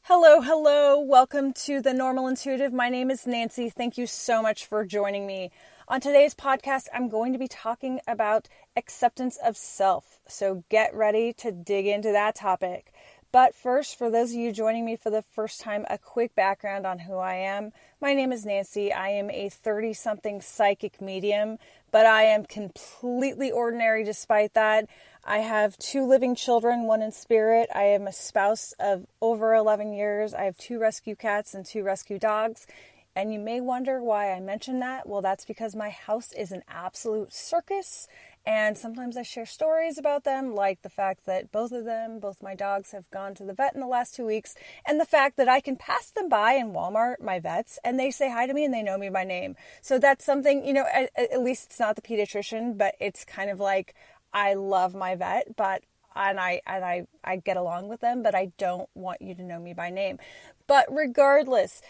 Hello. Welcome to The Normal Intuitive. My name is Nancy. Thank you so much for joining me. On today's podcast, I'm going to be talking about acceptance of self. So get ready to dig into that topic. But first, for those of you joining me for the first time, a quick background on who I am. My name is Nancy. I am a 30-something psychic medium, but I am completely ordinary despite that. I have 2 living children, 1 in spirit. I am a spouse of over 11 years. I have 2 rescue cats and 2 rescue dogs. And you may wonder why I mention that. Well, that's because my house is an absolute circus. And sometimes I share stories about them, like the fact that both my dogs, have gone to the vet in the last 2 weeks. And the fact that I can pass them by in Walmart, my vets, and they say hi to me and they know me by name. So that's something, at least it's not the pediatrician, but it's kind of like, I love my vet, and I get along with them, but I don't want you to know me by name. But regardless,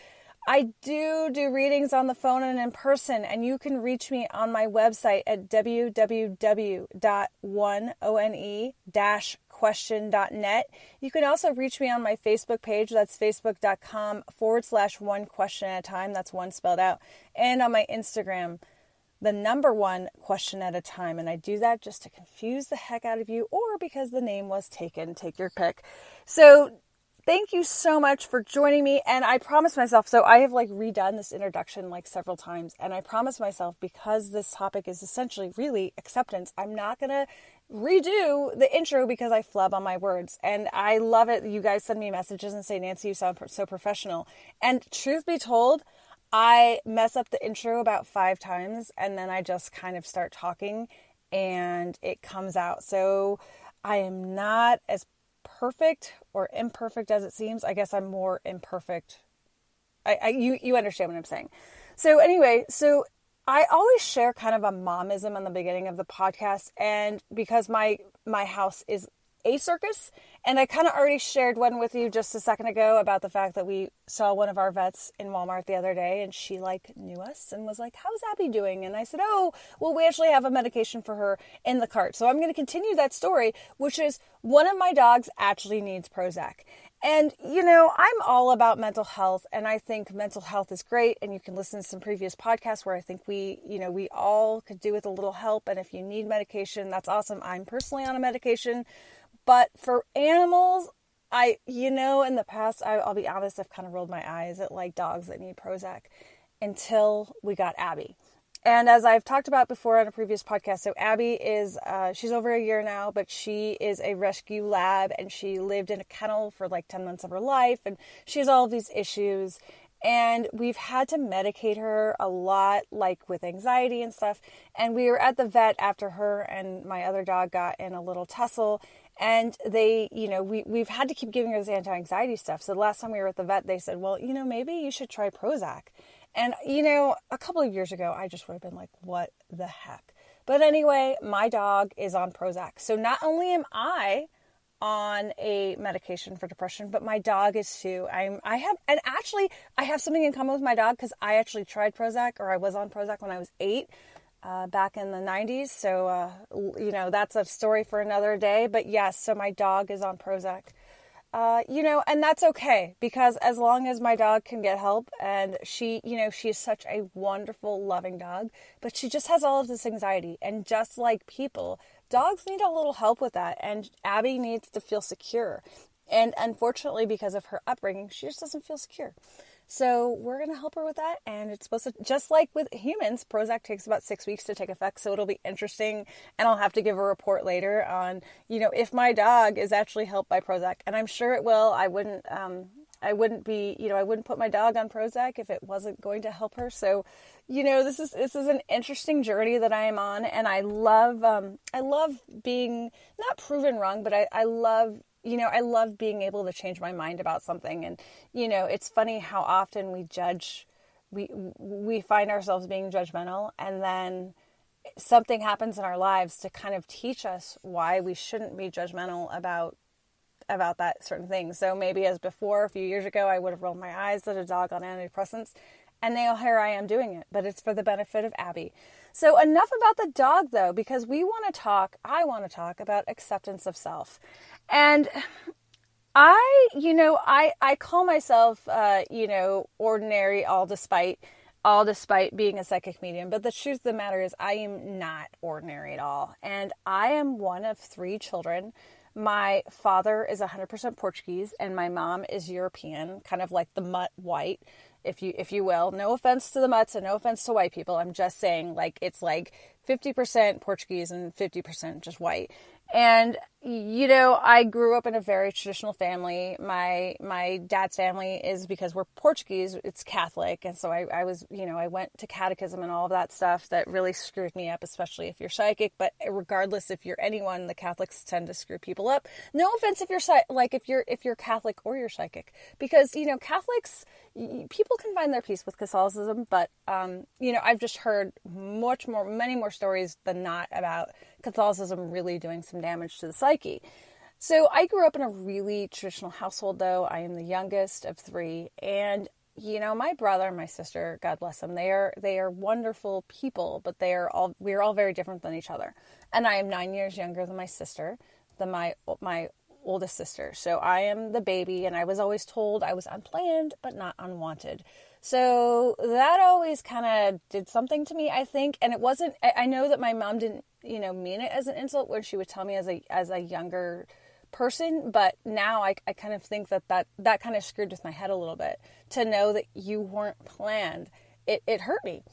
I do readings on the phone and in person, and you can reach me on my website at www.one-question.net. You can also reach me on my Facebook page. That's facebook.com/one question at a time. That's one spelled out. And on my Instagram, the number 1 question at a time. And I do that just to confuse the heck out of you, or because the name was taken. Take your pick. So thank you so much for joining me. And I promised myself, so I have redone this introduction several times. And I promised myself, because this topic is essentially really acceptance, I'm not going to redo the intro because I flub on my words. And I love it. You guys send me messages and say, Nancy, you sound so professional. And truth be told, I mess up the intro about 5 times, and then I just kind of start talking and it comes out. So I am not as perfect or imperfect as it seems. I guess I'm more imperfect. You understand what I'm saying. So anyway, I always share kind of a momism in the beginning of the podcast, and because my house is a circus, and I kind of already shared one with you just a second ago about the fact that we saw one of our vets in Walmart the other day, and she knew us and was like, how's Abby doing? And I said, oh, well, we actually have a medication for her in the cart. So I'm going to continue that story, which is one of my dogs actually needs Prozac. And, I'm all about mental health, and I think mental health is great. And you can listen to some previous podcasts where I think we all could do with a little help. And if you need medication, that's awesome. I'm personally on a medication. But for animals, in the past, I'll be honest, I've kind of rolled my eyes at dogs that need Prozac until we got Abby. And as I've talked about before on a previous podcast, so Abby is, she's over a year now, but she is a rescue lab, and she lived in a kennel for 10 months of her life, and she has all of these issues. And we've had to medicate her a lot, with anxiety and stuff. And we were at the vet after her and my other dog got in a little tussle. And they, we've had to keep giving her this anti-anxiety stuff. So the last time we were at the vet, they said, well, maybe you should try Prozac. And, a couple of years ago, I just would have been like, what the heck? But anyway, my dog is on Prozac. So not only am I on a medication for depression, but my dog is too. I have something in common with my dog, because I actually tried Prozac, or I was on Prozac when I was 8. Back in the 90s. So, that's a story for another day. But yes, so my dog is on Prozac. And that's okay, because as long as my dog can get help, and she is such a wonderful, loving dog, but she just has all of this anxiety. And just like people, dogs need a little help with that. And Abby needs to feel secure. And unfortunately, because of her upbringing, she just doesn't feel secure. So we're going to help her with that. And it's supposed to, just like with humans, Prozac takes about 6 weeks to take effect. So it'll be interesting. And I'll have to give a report later on, if my dog is actually helped by Prozac. And I'm sure it will. I wouldn't put my dog on Prozac if it wasn't going to help her. So, this is an interesting journey that I am on. And I love being not proven wrong, but I love being able to change my mind about something. And, it's funny how often we find ourselves being judgmental, and then something happens in our lives to kind of teach us why we shouldn't be judgmental about that certain thing. So maybe as before, a few years ago, I would have rolled my eyes at a dog on antidepressants. And now here I am doing it, but it's for the benefit of Abby. So enough about the dog though, because I want to talk about acceptance of self. And I call myself, ordinary, all despite being a psychic medium. But the truth of the matter is I am not ordinary at all. And I am one of 3 children. My father is 100% Portuguese and my mom is European, kind of like the mutt white, if you will. No offense to the mutts and no offense to white people. I'm just saying, like, it's like 50% Portuguese and 50% just white. And, I grew up in a very traditional family. My dad's family is, because we're Portuguese, it's Catholic. And so I was, I went to catechism and all of that stuff that really screwed me up, especially if you're psychic. But regardless, if you're anyone, the Catholics tend to screw people up. No offense if you're Catholic or you're psychic, because, Catholics, people can find their peace with Catholicism. But, I've just heard many more stories than not about Catholicism really doing some damage to the psyche. So I grew up in a really traditional household, though. I am the youngest of 3. And, my brother and my sister, God bless them, they are wonderful people, but we're all very different than each other. And I am 9 years younger than my sister, than my oldest sister. So I am the baby, and I was always told I was unplanned, but not unwanted. So that always kind of did something to me, I think. And it wasn't, I know that my mom didn't, mean it as an insult when she would tell me as a younger person. But now I kind of think that kind of screwed with my head a little bit, to know that you weren't planned. It hurt me.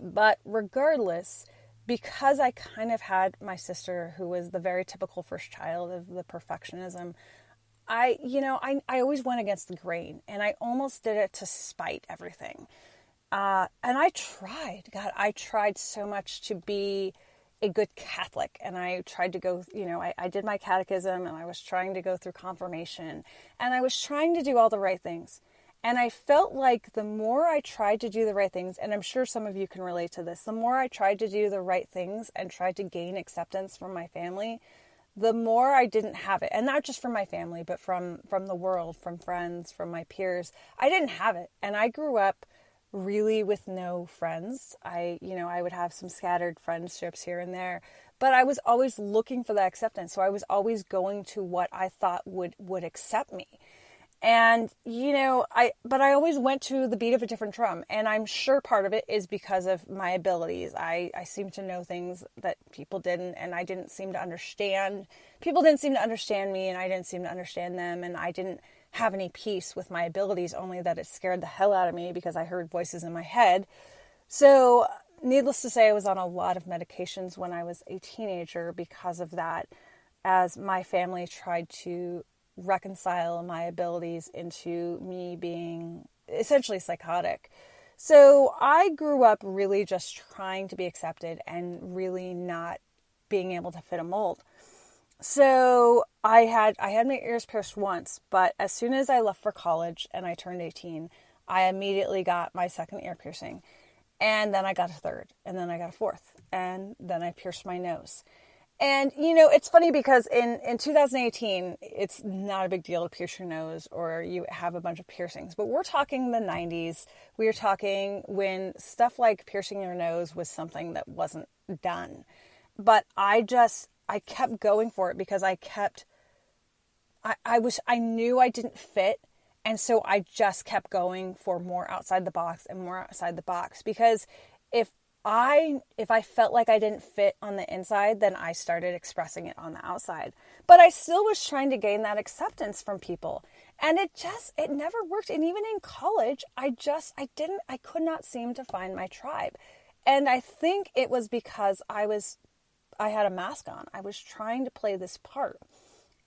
But regardless, because I kind of had my sister, who was the very typical first child of the perfectionism, I always went against the grain, and I almost did it to spite everything. And I tried so much to be a good Catholic, and I tried to go, I did my catechism, and I was trying to go through confirmation, and I was trying to do all the right things. And I felt like the more I tried to do the right things, and I'm sure some of you can relate to this, the more I tried to do the right things and tried to gain acceptance from my family, the more I didn't have it. And not just from my family, but from the world, from friends, from my peers. I didn't have it. And I grew up really with no friends. I would have some scattered friendships here and there, but I was always looking for that acceptance. So I was always going to what I thought would accept me. And, but I always went to the beat of a different drum. And I'm sure part of it is because of my abilities. I seem to know things that people didn't, and I didn't seem to understand. People didn't seem to understand me, and I didn't seem to understand them. And I didn't have any peace with my abilities, only that it scared the hell out of me because I heard voices in my head. So needless to say, I was on a lot of medications when I was a teenager because of that, as my family tried to reconcile my abilities into me being essentially psychotic. So I grew up really just trying to be accepted and really not being able to fit a mold. So I had my ears pierced once, but as soon as I left for college and I turned 18, I immediately got my second ear piercing. And then I got a third, and then I got a fourth, and then I pierced my nose. And, it's funny because in 2018, it's not a big deal to pierce your nose or you have a bunch of piercings. But we're talking the 90s. We are talking when stuff like piercing your nose was something that wasn't done. But I kept going for it because I knew I didn't fit. And so I just kept going for more outside the box and more outside the box. Because if I felt like I didn't fit on the inside, then I started expressing it on the outside. But I still was trying to gain that acceptance from people. And it never worked. And even in college, I could not seem to find my tribe. And I think it was because I had a mask on. I was trying to play this part.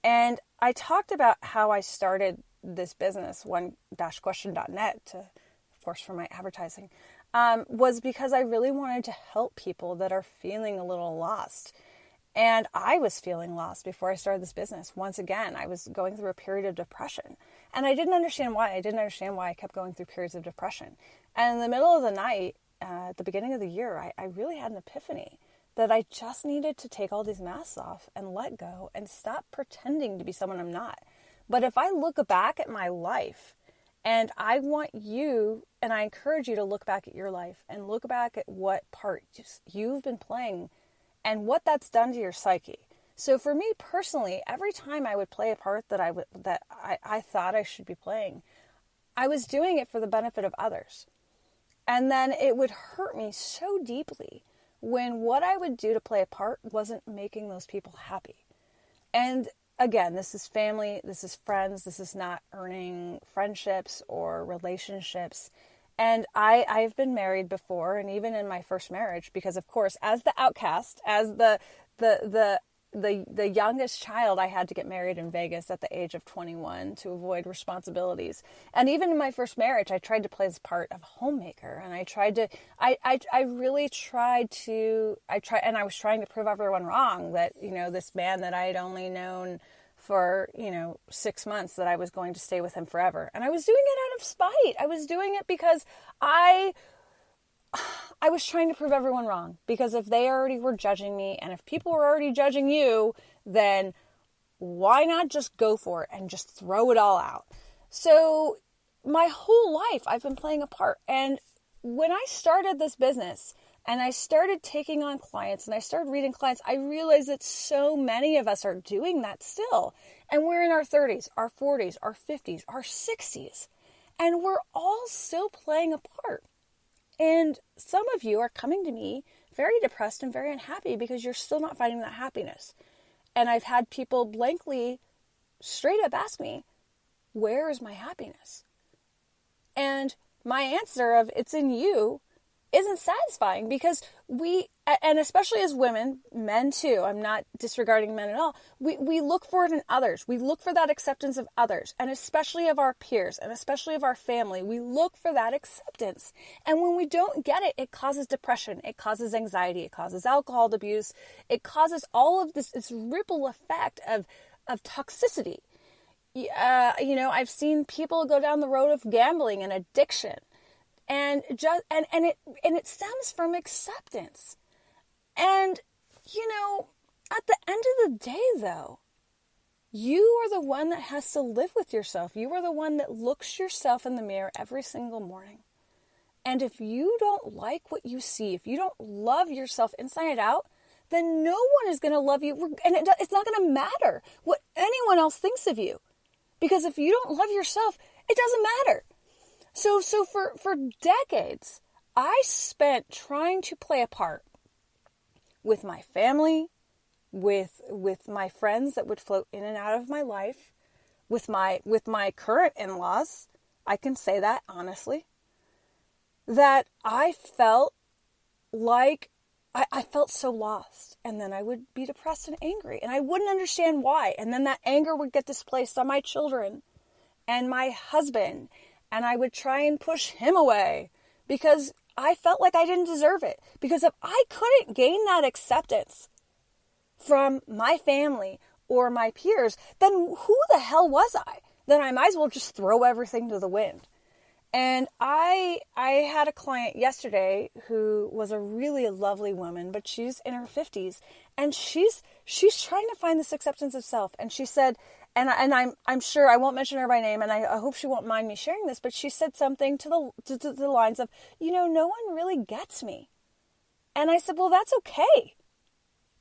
And I talked about how I started this business, one-question.net, to, of course, for my advertising. Was because I really wanted to help people that are feeling a little lost. And I was feeling lost before I started this business. Once again, I was going through a period of depression. And I didn't understand why. I didn't understand why I kept going through periods of depression. And in the middle of the night, at the beginning of the year, I really had an epiphany that I just needed to take all these masks off and let go and stop pretending to be someone I'm not. But if I look back at my life, And I want you, and I encourage you to look back at your life and look back at what part you've been playing and what that's done to your psyche. So for me personally, every time I would play a part that I thought I should be playing, I was doing it for the benefit of others. And then it would hurt me so deeply when what I would do to play a part wasn't making those people happy. And again, this is family, this is friends, this is not earning friendships or relationships. And I've been married before, and even in my first marriage, because of course, as the outcast, as the youngest child, I had to get married in Vegas at the age of 21 to avoid responsibilities. And even in my first marriage, I tried to play this part of homemaker, and I was trying to prove everyone wrong that, this man that I had only known for, 6 months, that I was going to stay with him forever. And I was doing it out of spite. I was doing it because I was trying to prove everyone wrong, because if they already were judging me, and if people were already judging you, then why not just go for it and just throw it all out? So my whole life I've been playing a part. And when I started this business and I started taking on clients and I started reading clients, I realized that so many of us are doing that still. And we're in our 30s, our 40s, our 50s, our 60s, and we're all still playing a part. And some of you are coming to me very depressed and very unhappy because you're still not finding that happiness. And I've had people blankly, straight up ask me, where is my happiness? And my answer of it's in you isn't satisfying, because we, and especially as women, men too, I'm not disregarding men at all, we look for it in others. We look for that acceptance of others, and especially of our peers, and especially of our family. We look for that acceptance. And when we don't get it, it causes depression, it causes anxiety, it causes alcohol abuse, it causes all of this ripple effect of toxicity. I've seen people go down the road of gambling and addiction. And it stems from acceptance. And, at the end of the day, though, you are the one that has to live with yourself. You are the one that looks yourself in the mirror every single morning. And if you don't like what you see, if you don't love yourself inside out, then no one is going to love you. And it's not going to matter what anyone else thinks of you. Because if you don't love yourself, it doesn't matter. So for decades, I spent trying to play a part with my family, with my friends that would float in and out of my life, with my current in-laws. I can say that honestly, that I felt like I felt so lost, and then I would be depressed and angry, and I wouldn't understand why. And then that anger would get displaced on my children and my husband. And I would try and push him away because I felt like I didn't deserve it. Because if I couldn't gain that acceptance from my family or my peers, then who the hell was I? Then I might as well just throw everything to the wind. And I had a client yesterday who was a really lovely woman, but she's in her 50s, and she's trying to find this acceptance of self. And she said, and I'm sure I won't mention her by name, and I hope she won't mind me sharing this, but she said something to the lines of, no one really gets me. And I said, well, that's okay.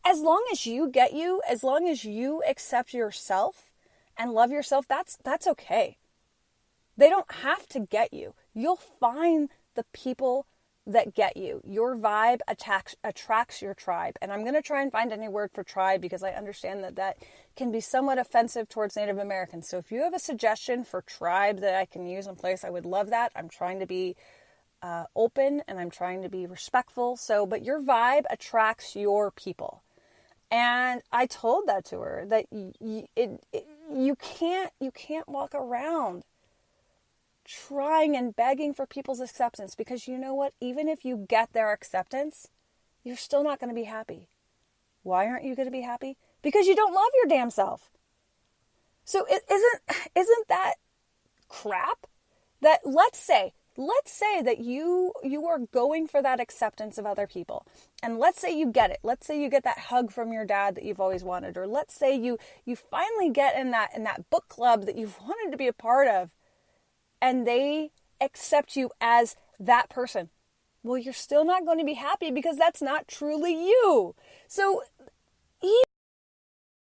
As long as you get you, as long as you accept yourself and love yourself, that's okay. They don't have to get you. You'll find the people that get you. Your vibe attracts your tribe. And I'm going to try and find any word for tribe, because I understand that can be somewhat offensive towards Native Americans. So if you have a suggestion for tribe that I can use in place, I would love that. I'm trying to be open, and I'm trying to be respectful. But your vibe attracts your people. And I told that to her, that you can't walk around trying and begging for people's acceptance, because you know what? Even if you get their acceptance, you're still not going to be happy. Why aren't you going to be happy? Because you don't love your damn self. So isn't that crap? That let's say that you are going for that acceptance of other people, and let's say you get it. Let's say you get that hug from your dad that you've always wanted, or let's say you finally get in that book club that you've wanted to be a part of. and they accept you as that person, well, you're still not going to be happy because that's not truly you. So